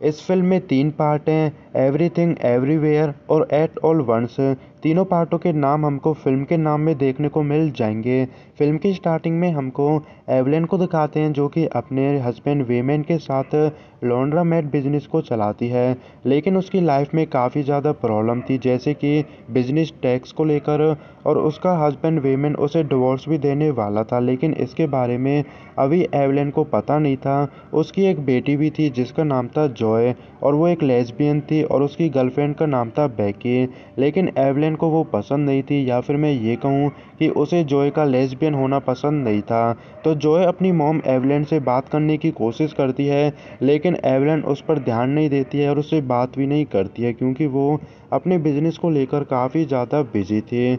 इस फिल्म में 3 पार्ट हैं, एवरीथिंग एवरीवेयर और एट ऑल वंस। तीनों पार्टों के नाम हमको फिल्म के नाम में देखने को मिल जाएंगे। फिल्म की स्टार्टिंग में हमको एवलिन को दिखाते हैं जो कि अपने हस्बैंड वेमेन के साथ लॉन्ड्रोमैट बिजनेस को चलाती है, लेकिन उसकी लाइफ में काफ़ी ज़्यादा प्रॉब्लम थी, जैसे कि बिजनेस टैक्स को लेकर, और उसका हस्बैंड वेमेन उसे डिवोर्स भी देने वाला था, लेकिन इसके बारे में अभी एवलिन को पता नहीं था। उसकी एक बेटी भी थी जिसका नाम था जॉय, और वो एक लेस्बियन थी, और उसकी गर्लफ्रेंड का नाम था बेकी, लेकिन एवलिन को वो पसंद नहीं थी, या फिर मैं ये कहूँ कि उसे जॉय का लेस्बियन होना पसंद नहीं था। तो जॉय अपनी मॉम एवलिन से बात करने की कोशिश करती है, लेकिन एवलिन उस पर ध्यान नहीं देती है और उससे बात भी नहीं करती है, क्योंकि वो अपने बिजनेस को लेकर काफ़ी ज़्यादा बिजी थी।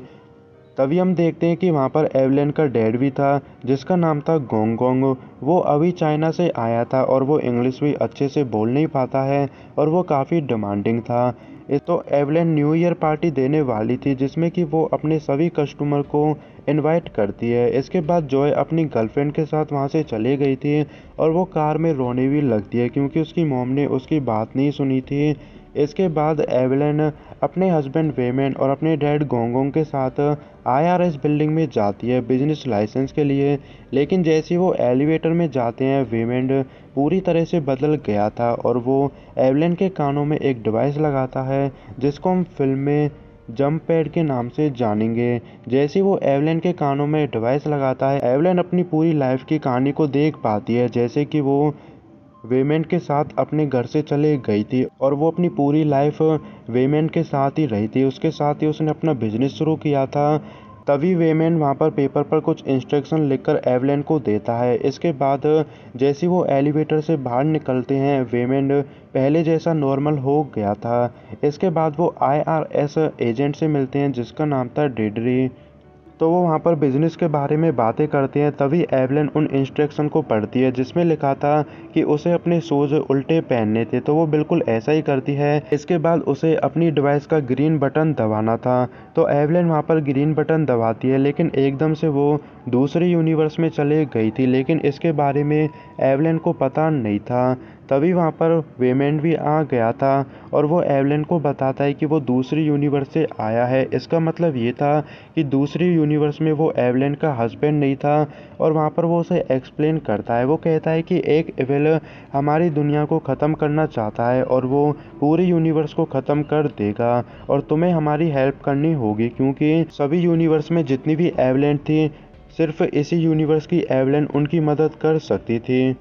तभी हम देखते हैं कि वहाँ पर एवलिन का डैड भी था जिसका नाम था गोंग गोंग। वो अभी चाइना से आया था और वो इंग्लिश भी अच्छे से बोल नहीं पाता है, और वो काफ़ी डिमांडिंग था। तो एवलिन न्यू ईयर पार्टी देने वाली थी जिसमें कि वो अपने सभी कस्टमर को इनवाइट करती है। इसके बाद जॉय अपनी गर्लफ्रेंड के साथ वहाँ से चली गई थी, और वो कार में रोने भी लगती है क्योंकि उसकी मॉम ने उसकी बात नहीं सुनी थी। इसके बाद एवलिन अपने हस्बैंड वेमेन और अपने डैड गोंगोंग के साथ आईआरएस बिल्डिंग में जाती है बिजनेस लाइसेंस के लिए, लेकिन जैसे ही वो एलिवेटर में जाते हैं वेमेन पूरी तरह से बदल गया था, और वो एवलिन के कानों में एक डिवाइस लगाता है जिसको हम फिल्म में जंप पैड के नाम से जानेंगे। जैसे ही वो एवलिन के कानों में डिवाइस लगाता है, एवलिन अपनी पूरी लाइफ की कहानी को देख पाती है, जैसे कि वो वेमेन के साथ अपने घर से चले गई थी, और वो अपनी पूरी लाइफ वेमेन के साथ ही रही थी। उसके साथ ही उसने अपना बिजनेस शुरू किया था। तभी वेमेन वहाँ पर पेपर पर कुछ इंस्ट्रक्शन लिखकर एवलिन को देता है। इसके बाद जैसे वो एलिवेटर से बाहर निकलते हैं, वेमेन पहले जैसा नॉर्मल हो गया था। इसके बाद वो आईआरएस एजेंट से मिलते हैं जिसका नाम था डिडरी। तो वो वहाँ पर बिजनेस के बारे में बातें करते हैं। तभी एवलिन उन इंस्ट्रक्शन को पढ़ती है जिसमें लिखा था कि उसे अपने शूज उल्टे पहनने थे, तो वो बिल्कुल ऐसा ही करती है। इसके बाद उसे अपनी डिवाइस का ग्रीन बटन दबाना था, तो एवलिन वहाँ पर ग्रीन बटन दबाती है, लेकिन एकदम से वो दूसरे यूनिवर्स में चले गई थी, लेकिन इसके बारे में एवलिन को पता नहीं था। तभी वहाँ पर वेमेन भी आ गया था, और वो एवलिन को बताता है कि वो दूसरी यूनिवर्स से आया है। इसका मतलब ये था कि दूसरी यूनिवर्स में वो एवलिन का हस्बैंड नहीं था, और वहाँ पर वो उसे एक्सप्लेन करता है। वो कहता है कि एक एविल हमारी दुनिया को ख़त्म करना चाहता है, और वो पूरी यूनिवर्स को ख़त्म कर देगा, और तुम्हें हमारी हेल्प करनी होगी, क्योंकि सभी यूनिवर्स में जितनी भी एवलिन थी, सिर्फ इसी यूनिवर्स की एवलिन उनकी मदद कर सकती थी।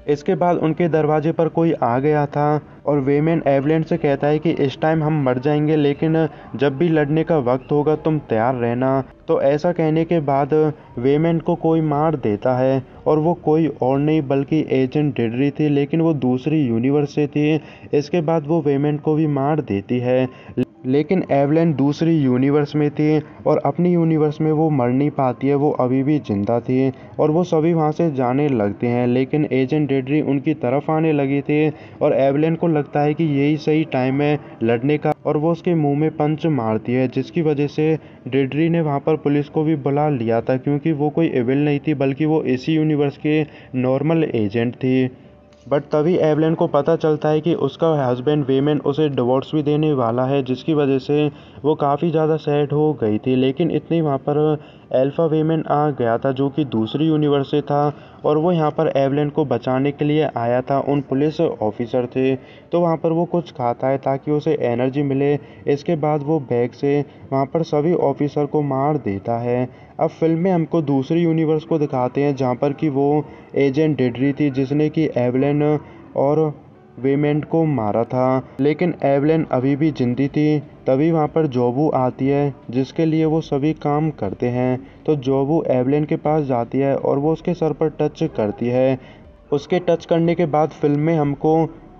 इसके बाद उनके दरवाजे पर कोई आ गया था, और वेमेन एवलिन से कहता है कि इस टाइम हम मर जाएंगे, लेकिन जब भी लड़ने का वक्त होगा तुम तैयार रहना। तो ऐसा कहने के बाद वेमेन को कोई मार देता है, और वो कोई और नहीं बल्कि एजेंट डिडरी थी, लेकिन वो दूसरी यूनिवर्स से थी। इसके बाद वो वेमेन को भी मार देती है, लेकिन एवलिन दूसरी यूनिवर्स में थी, और अपनी यूनिवर्स में वो मर नहीं पाती है, वो अभी भी जिंदा थी, और वो सभी वहाँ से जाने लगते हैं। लेकिन एजेंट डेडरी उनकी तरफ आने लगी थी, और एवलिन को लगता है कि यही सही टाइम है लड़ने का, और वो उसके मुंह में पंच मारती है, जिसकी वजह से डेडरी ने वहाँ पर पुलिस को भी बुला लिया था, क्योंकि वो कोई एविल नहीं थी बल्कि वो इसी यूनिवर्स के नॉर्मल एजेंट थी। बट तभी एवलिन को पता चलता है कि उसका हस्बैंड वेमेन उसे डिवोर्स भी देने वाला है, जिसकी वजह से वो काफ़ी ज़्यादा सैड हो गई थी। लेकिन इतनी वहाँ पर अल्फ़ा वेमेन आ गया था जो कि दूसरी यूनिवर्स से था, और वो यहाँ पर एवलिन को बचाने के लिए आया था। उन पुलिस ऑफिसर थे, तो वहाँ पर वो कुछ खाता है ताकि उसे एनर्जी मिले। इसके बाद वो बैग से वहाँ पर सभी ऑफिसर को मार देता है। अब फिल्म में हमको दूसरी यूनिवर्स को दिखाते हैं जहाँ पर कि वो एजेंट डिडरी थी जिसने कि एवलिन और वेमेन को मारा था, लेकिन एवलिन अभी भी जिंदी थी। तभी वहाँ पर जोबू आती है जिसके लिए वो सभी काम करते हैं। तो जोबू एवलिन के पास जाती है और वो उसके सर पर टच करती है। उसके टच करने के बाद फिल्म में हमको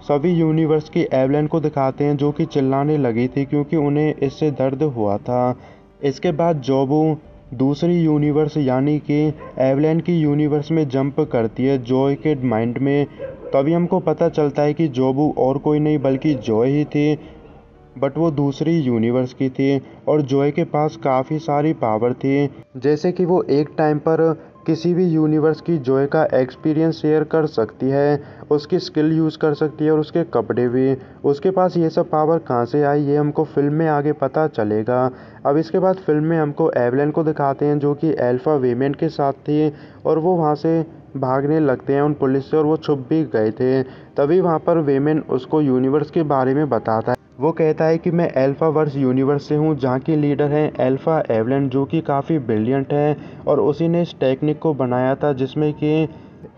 सभी यूनिवर्स की एवलिन को दिखाते हैं जो कि चिल्लाने लगी थी क्योंकि उन्हें इससे दर्द हुआ था। इसके बाद जोबू दूसरी यूनिवर्स यानी कि एवलिन की यूनिवर्स में जंप करती है जॉय के माइंड में। तभी हमको पता चलता है कि जोबू और कोई नहीं बल्कि जॉय ही थी, बट वो दूसरी यूनिवर्स की थी, और जॉय के पास काफ़ी सारी पावर थी। जैसे कि वो एक टाइम पर किसी भी यूनिवर्स की जॉय का एक्सपीरियंस शेयर कर सकती है, उसकी स्किल यूज़ कर सकती है और उसके कपड़े भी। उसके पास ये सब पावर कहाँ से आई, ये हमको फिल्म में आगे पता चलेगा। अब इसके बाद फिल्म में हमको एवलेन को दिखाते हैं जो कि अल्फा वेमेंट के साथ थी और वो वहाँ से भागने लगते हैं उन पुलिस से और वो छुप भी गए थे। तभी वहाँ पर वेमेन उसको यूनिवर्स के बारे में बताता है। वो कहता है कि मैं अल्फा वर्स यूनिवर्स से हूँ जहाँ की लीडर है अल्फा एवलेन जो कि काफ़ी ब्रिलियंट है और उसी ने इस टेक्निक को बनाया था जिसमें कि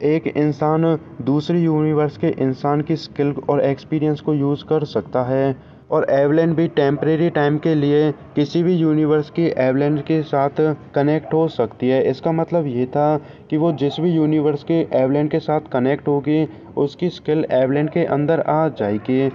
एक इंसान दूसरी यूनिवर्स के इंसान की स्किल और एक्सपीरियंस को यूज़ कर सकता है और एवलेन भी टेम्परेरी टाइम के लिए किसी भी यूनिवर्स की एवलेन के साथ कनेक्ट हो सकती है। इसका मतलब ये था कि वो जिस भी यूनिवर्स के एवलेन के साथ कनेक्ट होगी उसकी स्किल एवलेन के अंदर आ जाएगी,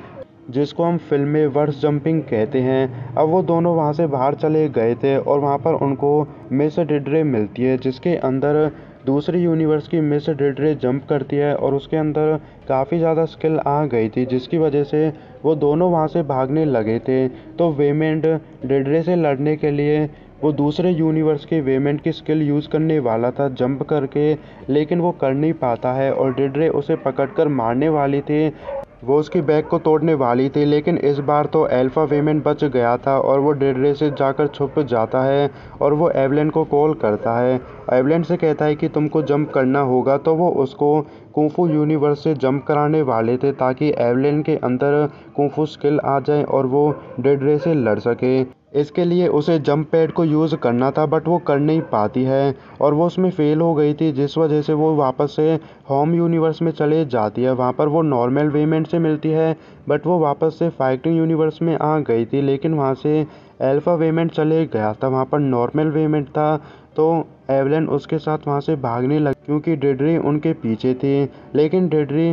जिसको हम फिल्म में वर्स जंपिंग कहते हैं। अब वो दोनों वहाँ से बाहर चले गए थे और वहाँ पर उनको मिस डिड्रे मिलती है जिसके अंदर दूसरी यूनिवर्स की मिस डिड्रे जंप करती है और उसके अंदर काफ़ी ज़्यादा स्किल आ गई थी जिसकी वजह से वो दोनों वहाँ से भागने लगे थे। तो वेमेंट डिड्रे से लड़ने के लिए वो दूसरे यूनिवर्स के वेमेंट की स्किल यूज़ करने वाला था जंप करके, लेकिन वो कर नहीं पाता है और डिड्रे उसे पकड़कर मारने वाली थी। वो उसकी बैग को तोड़ने वाली थी लेकिन इस बार तो अल्फा वेमेन बच गया था और वो डिड्रे से जाकर छुप जाता है और वो एवलेन को कॉल करता है। एवलेन से कहता है कि तुमको जंप करना होगा, तो वो उसको कुंफू यूनिवर्स से जंप कराने वाले थे ताकि एवलेन के अंदर कुंफू स्किल आ जाए और वो डिड्रे से लड़ सके। इसके लिए उसे जंप पैड को यूज़ करना था बट वो कर नहीं पाती है और वो उसमें फ़ेल हो गई थी जिस वजह से वो वापस से होम यूनिवर्स में चले जाती है। वहाँ पर वो नॉर्मल वेमेंट से मिलती है बट वो वापस से फाइटिंग यूनिवर्स में आ गई थी, लेकिन वहाँ से अल्फा वेमेंट चले गया था, वहाँ पर नॉर्मल वेमेंट था। तो एवलेन उसके साथ वहाँ से भागने लगी क्योंकि डिड्री उनके पीछे थी, लेकिन डिड्री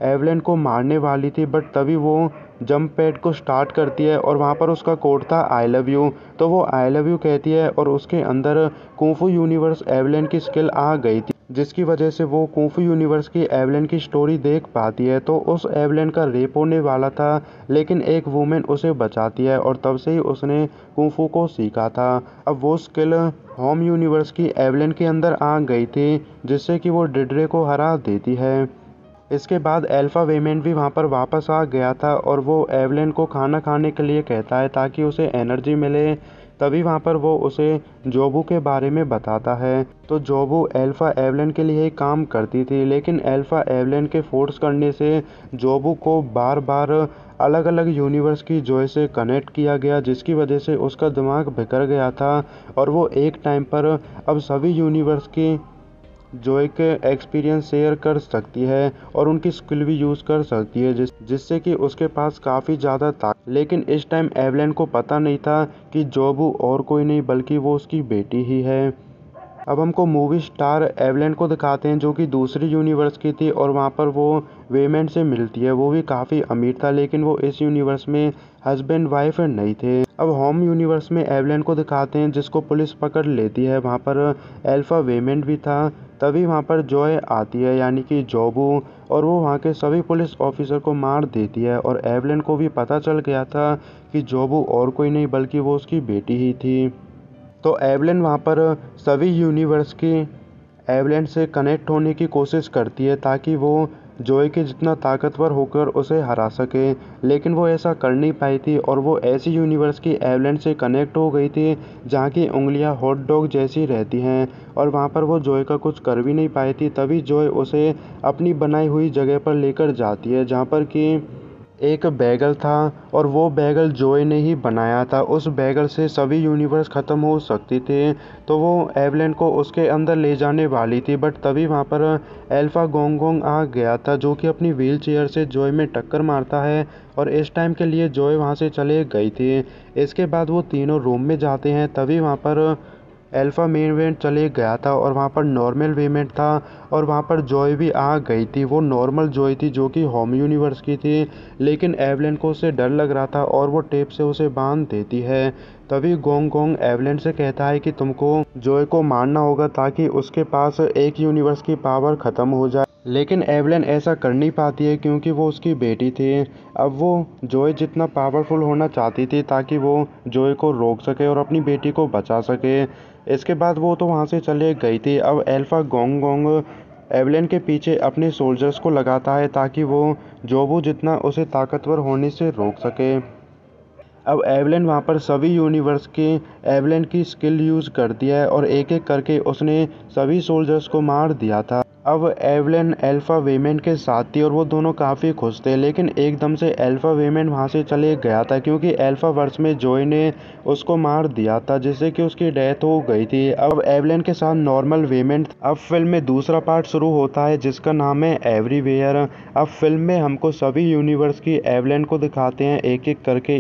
एवलेन को मारने वाली थी बट तभी वो जंप पैड को स्टार्ट करती है और वहाँ पर उसका कोड था आई लव यू। तो वो आई लव यू कहती है और उसके अंदर कुंफू यूनिवर्स एवलेन की स्किल आ गई थी जिसकी वजह से वो कुंफू यूनिवर्स की एवलेन की स्टोरी देख पाती है। तो उस एवलेन का रेप होने वाला था लेकिन एक वुमेन उसे बचाती है और तब से ही उसने कुंफू को सीखा था। अब वो स्किल होम यूनिवर्स की एवलेन के अंदर आ गई थी जिससे कि वो डिड्रे को हरा देती है। इसके बाद अल्फा वेमेंट भी वहाँ पर वापस आ गया था और वो एवलेन को खाना खाने के लिए कहता है ताकि उसे एनर्जी मिले। तभी वहाँ पर वो उसे जोबू के बारे में बताता है। तो जोबू अल्फा एवलेन के लिए ही काम करती थी लेकिन अल्फा एवलेन के फोर्स करने से जोबू को बार बार अलग अलग यूनिवर्स की जॉय से कनेक्ट किया गया जिसकी वजह से उसका दिमाग बिखर गया था और वो एक टाइम पर अब सभी यूनिवर्स की जॉय के एक्सपीरियंस शेयर कर सकती है और उनकी स्किल भी यूज़ कर सकती है जिससे कि उसके पास काफ़ी ज़्यादा ताकत। लेकिन इस टाइम एवलेन को पता नहीं था कि जोबू और कोई नहीं बल्कि वो उसकी बेटी ही है। अब हमको मूवी स्टार एवलेन को दिखाते हैं जो कि दूसरी यूनिवर्स की थी और वहाँ पर वो वेमेंट से मिलती है। वो भी काफ़ी अमीर था लेकिन वो इस यूनिवर्स में हस्बैंड वाइफ नहीं थे। अब होम यूनिवर्स में एवलेन को दिखाते हैं जिसको पुलिस पकड़ लेती है। वहाँ पर अल्फा वेमेंट भी था। तभी वहाँ पर जॉय आती है यानी कि जोबू, और वो वहाँ के सभी पुलिस ऑफिसर को मार देती है और एवलेन को भी पता चल गया था कि जोबू और कोई नहीं बल्कि वो उसकी बेटी ही थी। तो एवलेन वहाँ पर सभी यूनिवर्स की एवलेन से कनेक्ट होने की कोशिश करती है ताकि वो जॉय के जितना ताकतवर होकर उसे हरा सके, लेकिन वो ऐसा कर नहीं पाई थी और वो ऐसी यूनिवर्स की एवलेन से कनेक्ट हो गई थी जहाँ की उंगलियाँ हॉट डॉग जैसी रहती हैं और वहाँ पर वो जॉय का कुछ कर भी नहीं पाई थी। तभी जॉय उसे अपनी बनाई हुई जगह पर लेकर जाती है जहाँ पर कि एक बैगल था और वो बैगल जॉय ने ही बनाया था। उस बैगल से सभी यूनिवर्स ख़त्म हो सकती थे। तो वो एवलेन को उसके अंदर ले जाने वाली थी बट तभी वहाँ पर अल्फा गोंगोंग आ गया था जो कि अपनी व्हील चेयर से जॉय में टक्कर मारता है और इस टाइम के लिए जॉय वहाँ से चले गई थी। इसके बाद वो तीनों रूम में जाते हैं। तभी वहाँ पर अल्फा वेमेंट चले गया था और वहाँ पर नॉर्मल वेमेंट था और वहाँ पर जॉय भी आ गई थी। वो नॉर्मल जॉय थी जो कि होम यूनिवर्स की थी, लेकिन एवलेन को उससे डर लग रहा था और वो टेप से उसे बांध देती है। तभी गोंग गोंग एवलेन से कहता है कि तुमको जॉय को मारना होगा ताकि उसके पास एक यूनिवर्स की पावर ख़त्म हो जाए लेकिन एवलेन ऐसा कर नहीं पाती है क्योंकि वो उसकी बेटी थी। अब वो जॉय जितना पावरफुल होना चाहती थी ताकि वो जॉय को रोक सके और अपनी बेटी को बचा सके। इसके बाद वो तो वहाँ से चले गई थी। अब अल्फा गोंग गोंग एवलेन के पीछे अपने सोल्जर्स को लगाता है ताकि वो जोबू जितना उसे ताकतवर होने से रोक सके। अब एवलेन वहाँ पर सभी यूनिवर्स के एवलेन की स्किल यूज़ करती है और एक एक करके उसने सभी सोल्जर्स को मार दिया था। अब एवलेन अल्फा वेमेन के साथ थी और वो दोनों काफ़ी खुश थे, लेकिन एकदम से अल्फा वेमेन वहाँ से चले गया था क्योंकि अल्फा वर्स में जॉय ने उसको मार दिया था जिससे कि उसकी डेथ हो गई थी। अब एवलेन के साथ नॉर्मल वेमेन। अब फिल्म में दूसरा पार्ट शुरू होता है जिसका नाम है एवरीवेयर। अब फिल्म में हमको सभी यूनिवर्स की एवलेन को दिखाते हैं एक एक करके।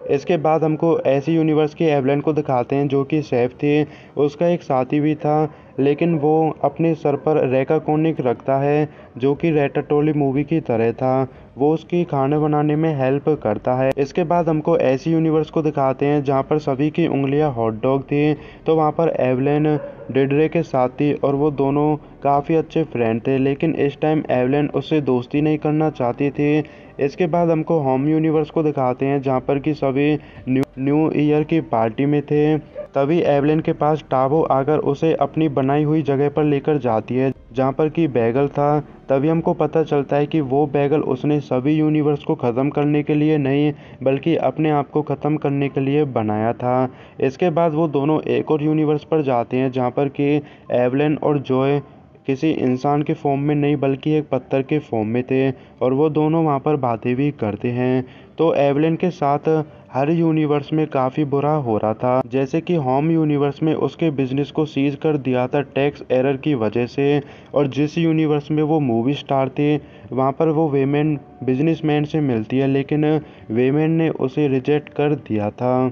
इसके बाद हमको ऐसी यूनिवर्स की एवलेन को दिखाते हैं जो कि सेफ थी। उसका एक साथी भी था लेकिन वो अपने सर पर रेका कोनिक रखता है जो कि रैटाटोली मूवी की तरह था। वो उसकी खाना बनाने में हेल्प करता है। इसके बाद हमको ऐसी यूनिवर्स को दिखाते हैं जहाँ पर सभी की उंगलियां हॉट डॉग थी। तो वहाँ पर एवलेन डिड्रे के साथ थी और वो दोनों काफ़ी अच्छे फ्रेंड थे, लेकिन इस टाइम एवलेन उससे दोस्ती नहीं करना चाहती थी। इसके बाद हमको होम यूनिवर्स को दिखाते हैं जहाँ पर कि सभी न्यू ईयर की पार्टी में थे। तभी एवलेन के पास टाबो आकर उसे अपनी बनाई हुई जगह पर लेकर जाती है जहाँ पर कि बैगल था। तभी हमको पता चलता है कि वो बैगल उसने सभी यूनिवर्स को ख़त्म करने के लिए नहीं बल्कि अपने आप को ख़त्म करने के लिए बनाया था। इसके बाद वो दोनों एक और यूनिवर्स पर जाते हैं जहाँ पर कि एवलेन और जॉय किसी इंसान के फॉर्म में नहीं बल्कि एक पत्थर के फॉर्म में थे और वो दोनों वहाँ पर बातें भी करते हैं। तो एवलेन के साथ हर यूनिवर्स में काफ़ी बुरा हो रहा था, जैसे कि होम यूनिवर्स में उसके बिजनेस को सीज कर दिया था टैक्स एरर की वजह से। और जिस यूनिवर्स में वो मूवी स्टार थे वहाँ पर वो वेमेन बिजनेसमैन से मिलती है लेकिन वेमेन ने उसे रिजेक्ट कर दिया था।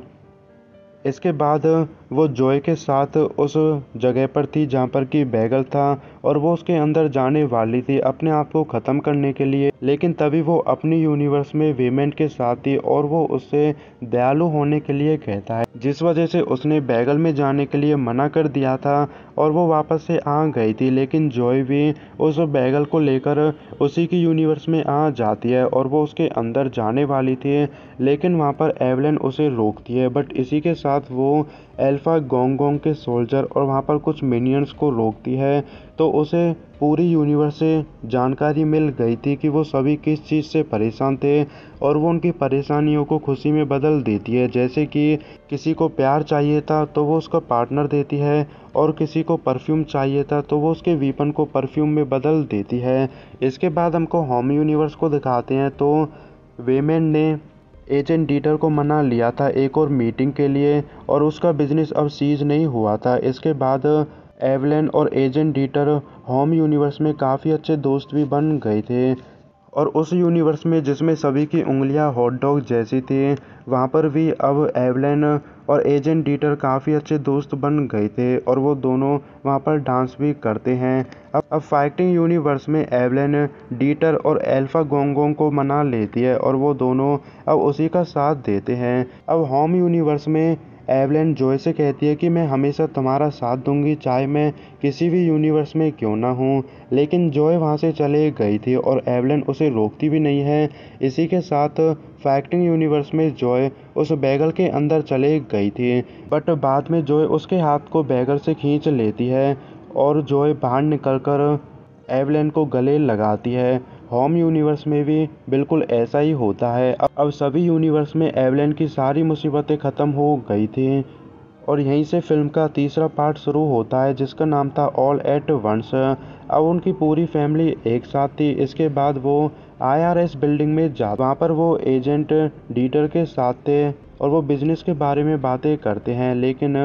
इसके बाद वो जॉय के साथ उस जगह पर थी जहाँ पर कि बैगल था और वो उसके अंदर जाने वाली थी अपने आप को ख़त्म करने के लिए, लेकिन तभी वो अपनी यूनिवर्स में वेमेन के साथ थी और वो उससे दयालु होने के लिए कहता है जिस वजह से उसने बैगल में जाने के लिए मना कर दिया था और वो वापस से आ गई थी। लेकिन जॉय भी उस बैगल को लेकर उसी की यूनिवर्स में आ जाती है और वो उसके अंदर जाने वाली थी, लेकिन वहाँ पर एवलेन उसे रोकती है। बट इसी के साथ वो अल्फा गोंग गोंग के सोल्जर और वहाँ पर कुछ मिनियंस को रोकती है। तो उसे पूरी यूनिवर्स से जानकारी मिल गई थी कि वो सभी किस चीज़ से परेशान थे और वो उनकी परेशानियों को खुशी में बदल देती है। जैसे कि किसी को प्यार चाहिए था तो वो उसका पार्टनर देती है और किसी को परफ्यूम चाहिए था तो वो उसके वीपन को परफ्यूम में बदल देती है। इसके बाद हमको होम यूनिवर्स को दिखाते हैं तो वेमेन ने एजेंट डीटर को मना लिया था एक और मीटिंग के लिए और उसका बिजनेस अब सीज नहीं हुआ था। इसके बाद एवलेन और एजेंट डीटर होम यूनिवर्स में काफ़ी अच्छे दोस्त भी बन गए थे और उस यूनिवर्स में जिसमें सभी की उंगलियां हॉट डॉग जैसी थी वहाँ पर भी अब एवलेन और एजेंट डीटर काफ़ी अच्छे दोस्त बन गए थे और वो दोनों वहाँ पर डांस भी करते हैं। अब फाइटिंग यूनिवर्स में एवलेन डीटर और अल्फा गोंगोंग को मना लेती है और वो दोनों अब उसी का साथ देते हैं। अब होम यूनिवर्स में एवलेन जॉय से कहती है कि मैं हमेशा तुम्हारा साथ दूंगी चाहे मैं किसी भी यूनिवर्स में क्यों ना हूँ, लेकिन जॉय वहाँ से चले गई थी और एवलेन उसे रोकती भी नहीं है। इसी के साथ फाइटिंग यूनिवर्स में जॉय उस बैगल के अंदर चले गई थी बट बाद में जॉय उसके हाथ को बैगल से खींच लेती है और जॉय बाहर निकलकर एवलेन को गले लगाती है। होम यूनिवर्स में भी बिल्कुल ऐसा ही होता है। अब सभी यूनिवर्स में एवलेन की सारी मुसीबतें ख़त्म हो गई थी और यहीं से फिल्म का तीसरा पार्ट शुरू होता है जिसका नाम था ऑल एट वंस। अब उनकी पूरी फैमिली एक साथ थी। इसके बाद वो IRS बिल्डिंग में वहाँ पर वो एजेंट डीटर के साथ थे और वो बिजनेस के बारे में बातें करते हैं, लेकिन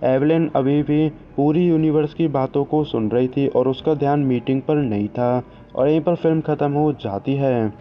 एवलेन अभी भी पूरी यूनिवर्स की बातों को सुन रही थी और उसका ध्यान मीटिंग पर नहीं था और यहीं पर फिल्म ख़त्म हो जाती है।